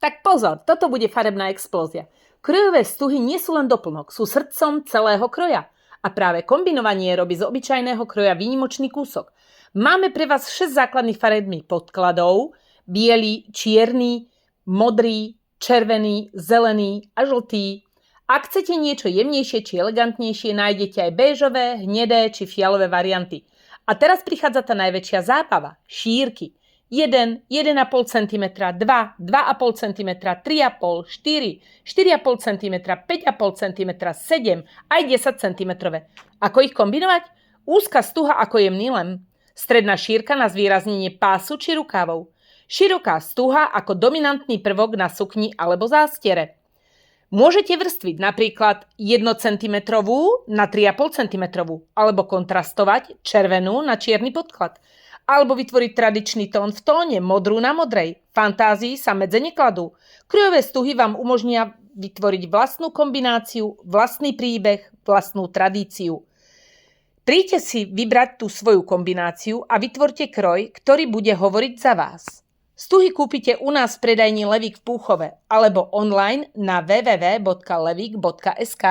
Tak pozor, toto bude farebná explózia. Krojové stuhy nie sú len doplnok, sú srdcom celého kroja. A práve kombinovanie robí z obyčajného kroja výnimočný kúsok. Máme pre vás 6 základných farebných podkladov. Biely, čierny, modrý, červený, zelený a žltý. Ak chcete niečo jemnejšie či elegantnejšie, nájdete aj béžové, hnedé či fialové varianty. A teraz prichádza tá najväčšia zábava. Šírky. 1, 1,5 cm, 2, 2,5 cm, 3,5, 4, 4,5 cm, 5,5 cm, 7, aj 10 cm. Ako ich kombinovať? Úzka stuha ako jemný lem. Stredná šírka na zvýraznenie pásu či rukávov. Široká stuha ako dominantný prvok na sukni alebo zástiere. Môžete vrstviť napríklad 1 cm na 3,5 cm alebo kontrastovať červenú na čierny podklad. Alebo vytvoriť tradičný tón v tóne, modrú na modrej. Fantázii sa medze nekladú. Krojové stuhy vám umožnia vytvoriť vlastnú kombináciu, vlastný príbeh, vlastnú tradíciu. Príďte si vybrať tú svoju kombináciu a vytvorte kroj, ktorý bude hovoriť za vás. Stuhy kúpite u nás v predajni Levík v Púchove alebo online na www.levik.sk.